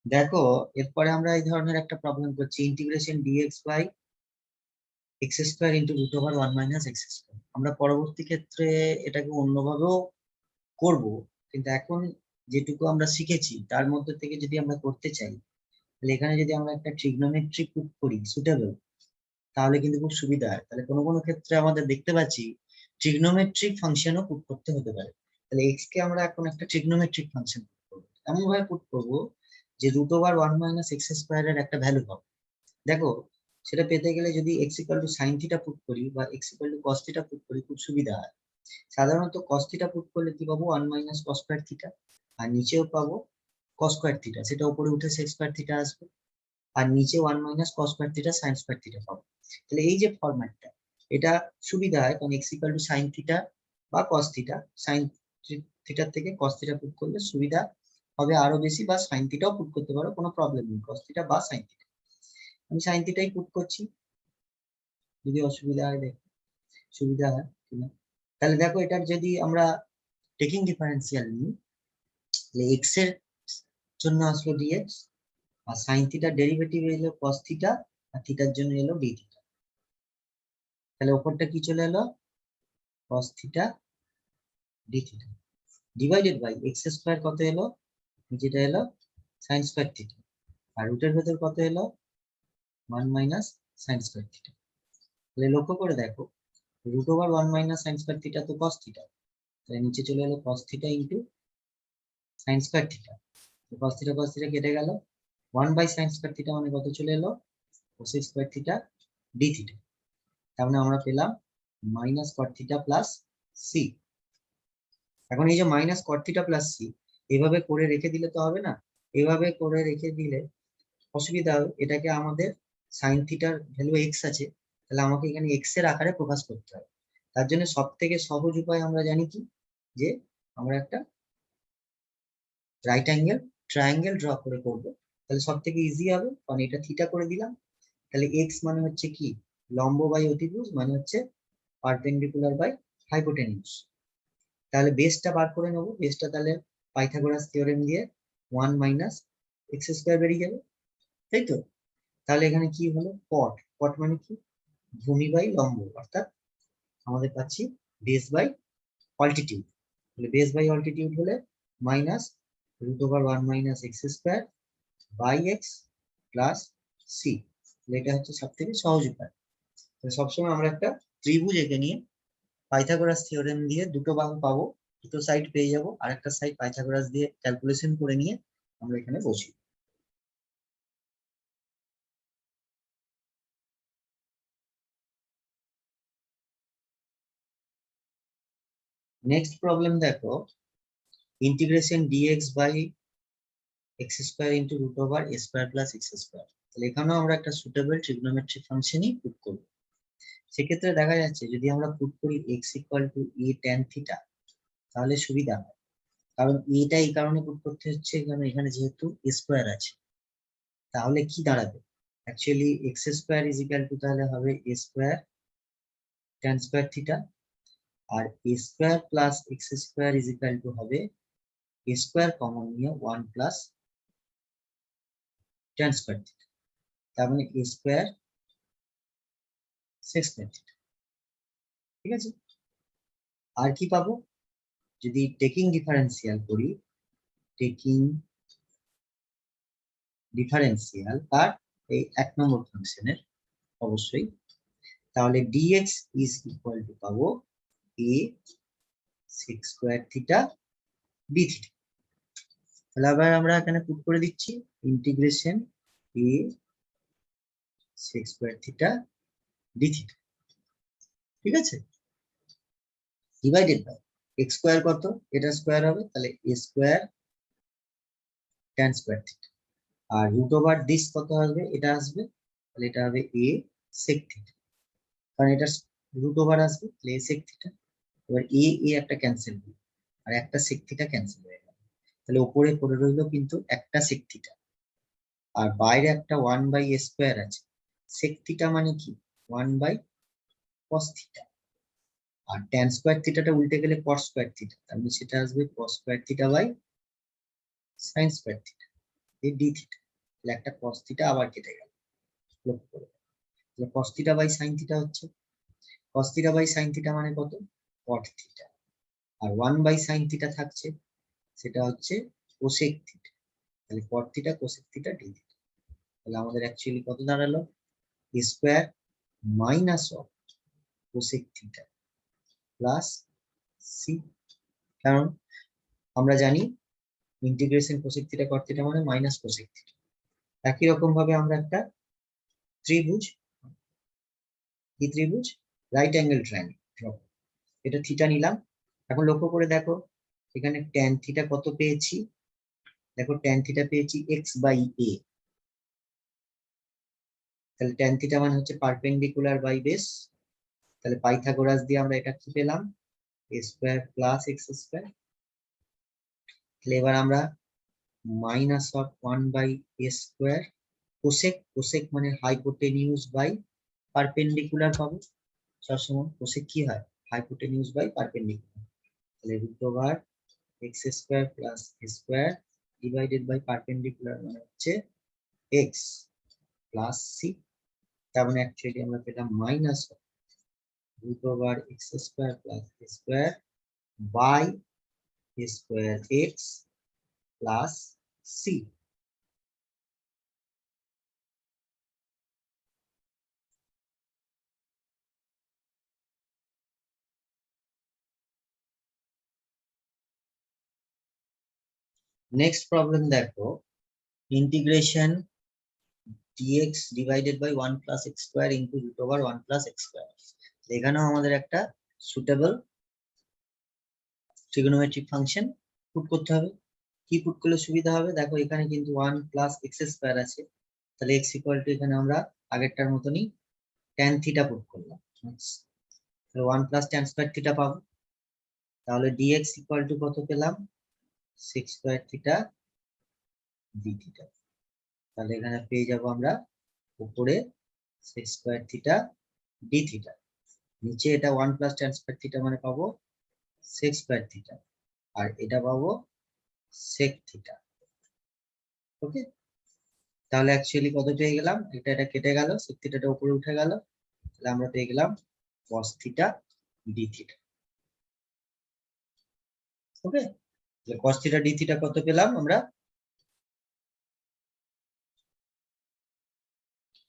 দেখো এরপরে আমরা এই ধরনের একটা প্রবলেম করছি, integration dx by x² * √1 - x²। আমরা পরবর্তী ক্ষেত্রে এটাকে অন্যভাবেও করব, কিন্তু এখন যেটুকু আমরা শিখেছি তার মধ্যে থেকে যদি আমরা করতে চাই তাহলে এখানে যদি আমরা একটা ট্রিগনোমেট্রি পুট করি সুটেবল, তাহলে কিন্তু খুব সুবিধা হয়। তাহলে কোনো কোনো ক্ষেত্রে আমাদের দেখতে পাচ্ছি ট্রিগনোমেট্রিক ফাংশনও পুট করতে হতে পারে, তাহলে x কে আমরা এখন একটা ট্রিগনোমেট্রিক ফাংশন পুট করবো, এমন ভাবে পুট করবো যে √1 - x² এর একটা ভ্যালু পাবো। দেখো সেটা পেতে গেলে যদি x = sin θ পুট করি বা x = cos θ পুট করি খুব সুবিধা হয়। সাধারণত cos θ পুট করলে কি পাবো 1 - cos² θ, আর নিচেও পাবো cos² θ, সেটা উপরে উঠে sec² θ আসবে, আর নিচে 1 - cos² θ sin² θ পাবো। তাহলে এই যে ফরম্যাটটা এটা সুবিধা হয়, কারণ x = sin θ বা cos θ, sin θ থেকে cos θ পুট করলে সুবিধা হবে আরো বেশি, বা sin θও পুট করতে পারো, কোনো প্রবলেম নেই, cos θ বা sin θ। আমি sin θই পুট করছি, যদি অসুবিধা হয় দেখো সুবিধা হয় কিনা। তাহলে দেখো এটার যদি আমরা টেকিং ডিফারেন্সিয়াল নিই তাহলে x এর জন্য আসলো dx, আর sin θ ডেরিভেটিভ এলো cos θ, আর থিটার জন্য এলো d θ। তাহলে উপরটা কি চলে এলো cos θ d θ divided by x² কত এলো, যেটা এলো sin² θ, আর রুটের ভেতর কত এলো 1 - sin² θ। তাহলে লক্ষ্য করে দেখো √1 - sin² θ তো cos θ, তাহলে নিচে চলে এলো cos θ ইন্টু sin² θ, cos θ কেটে গেল, 1/sin² θ মানে কত চলে এলো cosec² θ d θ। তার মানে আমরা পেলাম -cot θ প্লাস c। এখন এই যে -cot θ প্লাস c এভাবে করে রেখে দিলে তো হবে না, এভাবে করে রেখে দিলে অসুবিধা হবে। এটাকে আমাদের sin থিটার ভ্যালু x আছে, তাহলে আমাকে এখানে x এর আকারে প্রকাশ করতে হবে। তার জন্য সব থেকে সহজ উপায় আমরা জানি কি, যে আমরা একটা রাইট অ্যাঙ্গেল ট্রায়াঙ্গেল ড্র করে করব। তাহলে সব থেকে ইজি হবে, কারণ এটা থিটা করে দিলাম। তাহলে এক্স মানে হচ্ছে কি, লম্ব বাই অতিভুজ মানে হচ্ছে পারপেন্ডিকুলার বাই হাইপোটেনিউস। তাহলে বেসটা বার করে নেবো। বেসটা তাহলে পাইথাগোরাস থিওরেম দিয়ে 1 মাইনাস এক্স স্কোয়ার বেরিয়ে যাবে, তাই তো? তাহলে এখানে কি হলো, কট। কট মানে কি, ভূমি বাই লম্ব, অর্থাৎ আমাদের পাচ্ছি বেস বাই অল্টিটিউড। তাহলে বেস বাই অল্টিটিউড হলে minus √1 minus x square by x plus c. এটা হচ্ছে সব থেকে সহজ উপায়। সবসময় আমরা একটা ত্রিভুজ এঁকে নিয়ে পাইথাগোরাস থিওরেম দিয়ে দুটো বাহু পাবো, দুটো সাইড পেয়ে যাবো, আর একটা সাইড পাইথাগোরাস দিয়ে ক্যালকুলেশন করে নিয়ে আমরা এখানে বসি। নেক্সট প্রবলেম দেখো, integration dx by x square into √a square plus x square. তাহলে এখানেও আমরা একটা সুটেবল ট্রিগনোমেট্রিক ফাংশনই পুট করবো। সেক্ষেত্রে দেখা যাচ্ছে যদি আমরা পুট করি x equal to A tan theta, তাহলে সুবিধা হয়। কারণ এটা এই কারণে পুট করতে হচ্ছে, কারণ এখানে যেহেতু স্কোয়ার আছে। তাহলে কি দাঁড়াবে, actually x square is equal to তাহলে হবে a square tan square theta, আর a square plus x square is equal to হবে এ স্কোয়ার কমন নিয়ে 1 প্লাস ট্যান স্কোয়ার থিটা। তার মানে এ স্কোয়ার সেক স্কোয়ার থিটা। ঠিক আছে, আর কি পাবো, যদি টেকিং ডিফারেন্সিয়াল করি, টেকিং ডিফারেন্সিয়াল তার এই 1 নম্বর ফাংশনের অবশ্যই, তাহলে dx ইজ ইকুয়াল টু পাবো a sec square theta d theta. তাহলে আবার আমরা এখানে পুট করে দিচ্ছি integration a sec square theta d theta. ঠিক আছে, ডিভাইডেড বাই x স্কয়ার কত, এটা স্কয়ার হবে, তাহলে a square tan square theta, আর √ওভার দিস কত আসবে, এটা আসবে, তাহলে এটা হবে a sec থিটা, কারণ এটা √ওভার আসবে, তাহলে a sec থিটা। এবার এ এ একটা ক্যান্সেল হলো, আর একটা sec থিটা ক্যান্সেল হয়ে গেল, তাহলে উপরে পড়ে রইলো কিন্তু একটা sec থিটা, আর বাইরে একটা 1 বাই a স্কয়ার আছে। sec থিটা মানে কি, 1 বাই cos থিটা, আর tan স্কয়ার থিটাটা উল্টে গেলে cos স্কয়ার থিটা, তাহলে সেটা আসবে cos square theta by sin square theta এই d থিটা। তাহলে একটা cos থিটা আবার কেটে গেল, লক্ষ্য করে। তাহলে cos theta by sin theta হচ্ছে, cos theta by sin theta মানে কত, cot থিটা, আর 1 বাই sin থিটা থাকছে, সেটা হচ্ছে cosec থিটা। তাহলে cot theta cosec theta d theta. তাহলে আমাদের অ্যাকচুয়ালি কত দাঁড়ালো, a square minus of cosec theta plus c. কারণ আমরা জানি ইন্টিগ্রেশন cosec থিটা cot থিটা মানে মাইনাস cosec থিটা। একই রকম ভাবে আমরা একটা ত্রিভুজ, কি ত্রিভুজ, রাইট অ্যাঙ্গেল ট্রায়াঙ্গেল, এটা থিটা নিলাম। এখন লক্ষ্য করে দেখো, এখানে tan থিটা কত পেয়েছি, দেখো tan থিটা পেয়েছি x বাই a। তাহলে tan থিটা মানে হচ্ছে পারপেন্ডিকুলার বাই বেস। তাহলে পাইথাগোরাস দিয়ে আমরা এটা কি পেলাম, a square plus x square. তাহলে এবার আমরা minus of 1 by a square cosec, cosec মানে হাইপোটেনিউস বাই পারপেন্ডিকুলার পাবো। সবসময় কোসেক কি হয়, হাইপোটেনিউস বাই পারপেন্ডিকুলার। তাহলে √ওভার x square plus a square divided by perpendicular মানে হচ্ছে x প্লাস সি। তার মানে অ্যাকচুয়ালি আমরা পেলাম minus √over x square plus a square by a square x plus সি। নেক্সট প্রবলেম দেখো, integration dx divided by 1 plus x square into √over 1 plus x square. এখানেও আমাদের একটা সুটেবল ট্রিগোনোমেট্রিক ফাংশন পুট করতে হবে। কি পুট করলে সুবিধা হবে, দেখো এখানে কিন্তু 1 প্লাস এক্স স্কয়ার আছে, তাহলে x ইকুয়াল টু এখানে আমরা আগেরটার মতনই tan থিটা পুট করলাম, তাহলে 1 প্লাস tan স্কয়ার থিটা পাবো। তাহলে dx ইকুয়াল টু কত পেলাম, sec square theta d theta. তাহলে এখানে পেয়ে যাব আমরা উপরে sec square theta d theta, নিচে এটা 1 প্লাস tan স্কয়ার থিটা মানে পাবো sec স্কয়ার থিটা, আর এটা পাবো sec থিটা। ওকে, তাহলে অ্যাকচুয়ালি কত পেয়ে গেলাম, এটা কেটে গেল, sec থিটাটা উপরে উঠে গেল, তাহলে আমরা পেয়ে গেলাম cos থিটা d থিটা। ওকে, তাহলে cos থিটা d থিটা কত পেলাম আমরা,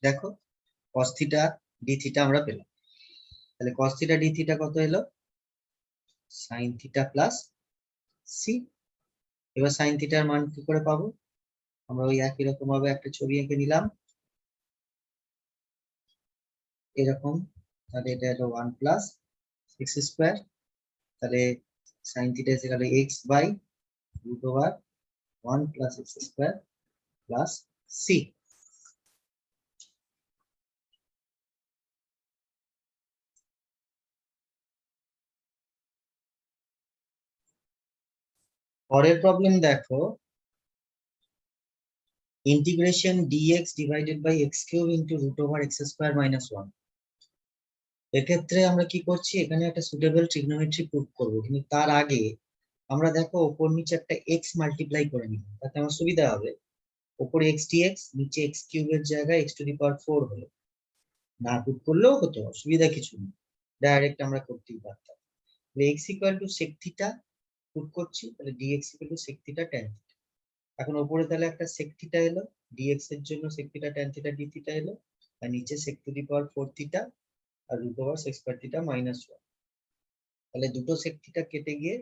দেখো cos থিটা d থিটা আমরা পেলাম। তাহলে cos থিটা d থিটা কত এলো, sin থিটা প্লাস c। এবার sin থিটার মান কি করে পাবো, আমরা ওই একই রকম ভাবে একটা ছবি এঁকে নিলাম এরকম। তাহলে এটা হলো 1 প্লাস এক্স স্কয়ার, তাহলে sin theta is equal to x by root over 1 plus x square plus c। পরের প্রবলেম দেখো, integration dx divided by x cube into root over x square minus 1। এক্ষেত্রে আমরা কি করছি, এখানে একটা সুটেবল ট্রিগনোমেট্রি প্রুভ করব, কিন্তু তার আগে আমরা দেখো ওপর নিচে একটা x মাল্টিপ্লাই করে নিব, তাতে আমার সুবিধা হবে। উপরে x dx, নিচে x কিউবের জায়গায় x টু দি পাওয়ার 4 হলো, না পুট করলেও হতো, অসুবিধা কিছু নেই, ডাইরেক্ট আমরা করতেই পারতাম। x equal to sec theta put করছি, তাহলে dx equal to sec theta tan theta. এখন উপরে তাহলে একটা sec থিটা এলো, dx এর জন্য sec theta tan theta d theta এলো, আর নিচে sec to the power 4 theta আর root over sec square theta minus 1। তাহলে দুটো sec থিটা কেটে গিয়ে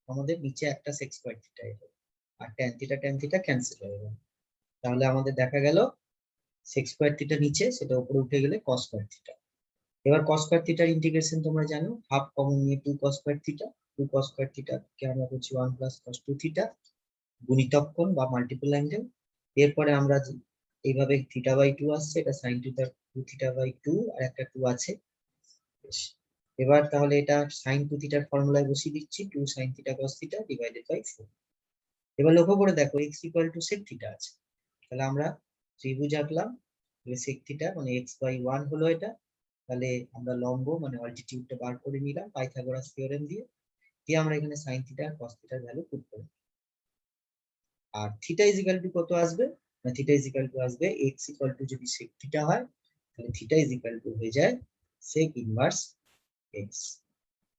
আমাদের নিচে একটা sec স্কয়ার থিটা এলো, আর tan থিটা ক্যান্সেল হয়ে গেল। তাহলে আমাদের দেখা গেল sec স্কয়ার থিটা নিচে, সেটা উপরে উঠে গেলে cos স্কয়ার থিটা। এবার cos স্কয়ার থিটার ইন্টিগ্রেশন তোমরা জানো, হাফ কমন নিয়ে 2 cos square theta, 2 cos square theta কে আমরা বলছি 1 প্লাস cos 2 থিটা, গুণিতক কোণ বা মাল্টিপল অ্যাঙ্গেল। এরপরে আমরা এইভাবে থিটা বাই 2 আসছে, এটা sin থিটা 2 থিটা বাই 2 আর একটা 2 আছে। এবার তাহলে এটা sin 2 থিটার ফর্মুলায় বসিয়ে দিচ্ছি, 2 sin theta cos theta divided by 4। এবার লক্ষ্য করে দেখো x equal to sec theta আছে, তাহলে আমরা ত্রিভুজ আঁকলাম, sec থিটা মানে x বাই 1 হলো এটা। তাহলে আমরা লম্ব মানে অল্টিটিউডটা বার করে নিলাম পাইথাগোরাস থিওরেম দিয়ে, দিয়ে আমরা এখানে sin থিটা আর cos থিটার ভ্যালু পুট করব। আর থিটা ইজ ইকুয়াল টু কত আসবে, না থিটা ইজ ইকুয়াল টু আসবে x ইকুয়াল টু যদি sec থিটা হয়, তাহলে থিটা ইজ ইকুয়াল টু হয়ে যায় sec ইনভার্স x।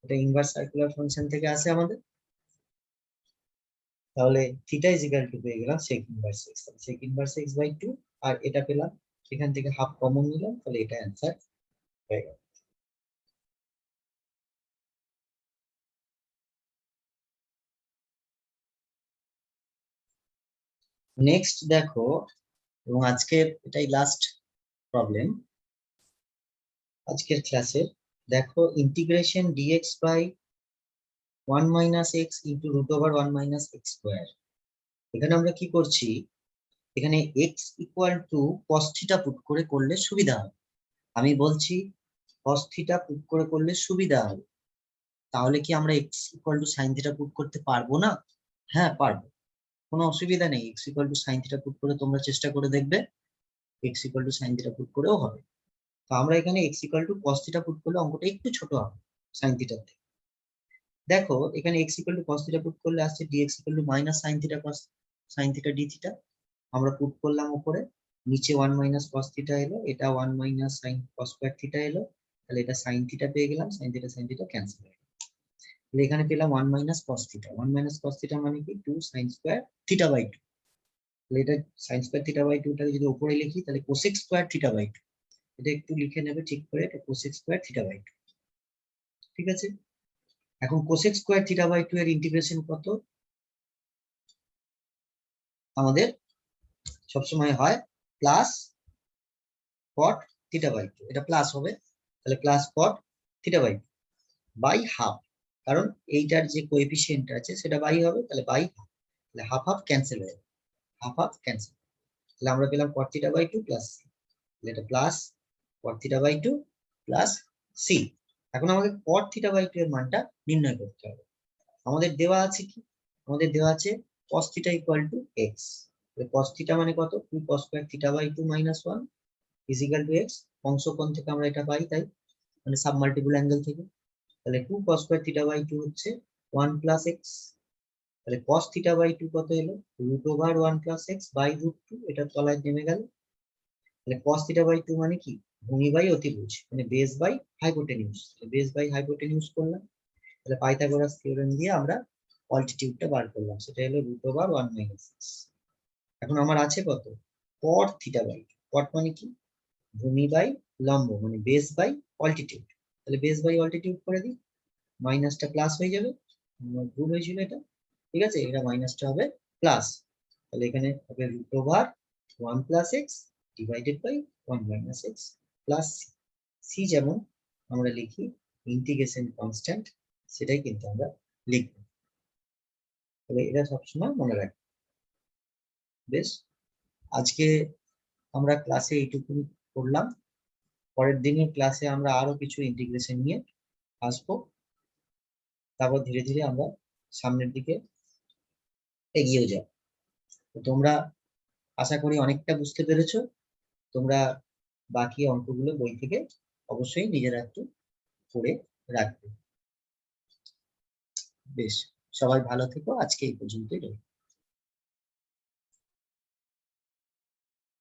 এটা ইনভার্স সার্কুলার ফাংশন থেকে আসে আমাদের। তাহলে থিটা ইজ ইকুয়াল টু পেয়ে গেলাম sec ইনভার্স x, তাহলে sec ইনভার্স x বাই 2, আর এটা পেলাম, এখান থেকে হাফ কমন নিলাম, তাহলে এটা অ্যান্সার হয়ে গেল। নেক্সট দেখো, এবং আজকের এটাই লাস্ট প্রবলেম আজকের ক্লাসে। দেখো integration dx by 1 minus x into root over 1 minus x square. এখানে আমরা কি করছি, এখানে x ইকুয়াল টু cos থিটা পুট করে করলে সুবিধা হবে। আমি বলছি cos থিটা পুট করে করলে সুবিধা হবে, তাহলে কি আমরা x equal to sin theta put করতে পারবো না? হ্যাঁ পারবো, কোনো অসুবিধা নেই। x equal to sin theta put করে তোমরা চেষ্টা করে দেখবে, x equal to sin theta put করেও হবে। তো আমরা এখানে x ইকুয়াল টু cos থিটা পুট করলে অঙ্কটা একটু ছোট হবে sin থিটার থেকে। দেখো এখানে x ইকুয়াল টু cos থিটা পুট করলে আসছে dx equal to minus sin theta cos sin theta d theta. আমরা পুট করলাম উপরে, নিচে 1 মাইনাস cos থিটা এলো, এটা 1 minus sin cos square theta এলো, তাহলে এটা sin থিটা পেয়ে গেলাম, sin থিটা ক্যান্সেল হয়ে গেল। তাহলে এখানে পেলাম 1 minus cos theta, 1 minus cos theta মানে কি 2 sin স্কয়ার থিটা বাই 2। তাহলে এটা sin স্কয়ার থিটা বাই 2 টাকে যদি উপরে লিখি, তাহলে cosec স্কয়ার থিটা বাই 2। এটা একটু লিখে নেবে ঠিক করে, এটা cosec স্কয়ার থিটা বাই 2। ঠিক আছে, এখন cosec স্কয়ার থিটা বাই 2 এর ইন্টিগ্রেশন কত, আমাদের সবসময় হয় প্লাস cot থিটা বাই 2, এটা প্লাস হবে, তাহলে plus cot theta by 2 by half, কারণ এইটার যে কোএফিসিয়েন্ট আছে সেটা বাই হবে, তাহলে বাই হাফ, তাহলে হাফ হাফ ক্যান্সেল হয়ে যাবে, হাফ হাফ ক্যান্সেল। তাহলে আমরা পেলাম cot theta by 2 plus c, তাহলে এটা plus cot theta by 2 plus c। এখন আমাকে cot থিটা বাই 2 এর মানটা নির্ণয় করতে হবে। আমাদের দেওয়া আছে কি, আমাদের দেওয়া আছে cos theta equal to x. cos theta মানে কত, 2 cos square theta by 2 minus 1 is equal to x. অংশকোণ থেকে আমরা এটা পাই, তাই মানে সাব মাল্টিপল অ্যাঙ্গেল থেকে। তাহলে 2 cos স্কয়ার থিটা বাই 2 হচ্ছে 1 প্লাস এক্স। তাহলে cos থিটা বাই 2 কত এলো, root over 1 plus x by root 2, এটা তলায় নেমে গেল। তাহলে cos থিটা বাই 2 মানে কি, ভূমি বাই অতিভুজ, মানে বেস বাই হাইপোটেনিউস। বেস বাই হাইপোটেনিউস করলাম। তাহলে পাইথাগোরাস থিওরেম দিয়ে আমরা অল্টিটিউডটা বার করলাম, সেটা হলো রুট ওভার 1 মাইনাস এক্স। এখন আমার আছে কত, cot থিটা বাই 2। cot মানে কি, ভূমি বাই লম্ব, মানে বেস বাই অল্টিটিউড। তাহলে বেস বাই অল্টিটিউড করে দিই, মাইনাসটা প্লাস হয়ে যাবে, ভুল হয়েছিল এটা, ঠিক আছে, এটা মাইনাসটা হবে প্লাস। তাহলে এখানে হবে root over 1 plus x divided by 1 minus x plus c. C যেমন আমরা লিখি ইন্টিগ্রেশন কনস্ট্যান্ট, সেটাই কিন্তু আমরা লিখবো। তবে এটা সবসময় মনে রাখবো। বেশ, আজকে আমরা ক্লাসে এইটুকু করলাম। পরের দিনের ক্লাসে আমরা আরো কিছু ইন্টিগ্রেশন নিয়ে আসবো। তারপর ধীরে ধীরে আমরা সামনের দিকে এগিয়ে যাব। তো তোমরা আশা করি অনেকটা বুঝতে পেরেছো। তোমরা বাকি অঙ্কগুলো বই থেকে অবশ্যই নিজেরা একটু করে রাখবে। বেশ, সবাই ভালো থেকো, আজকে এই পর্যন্তই রইল।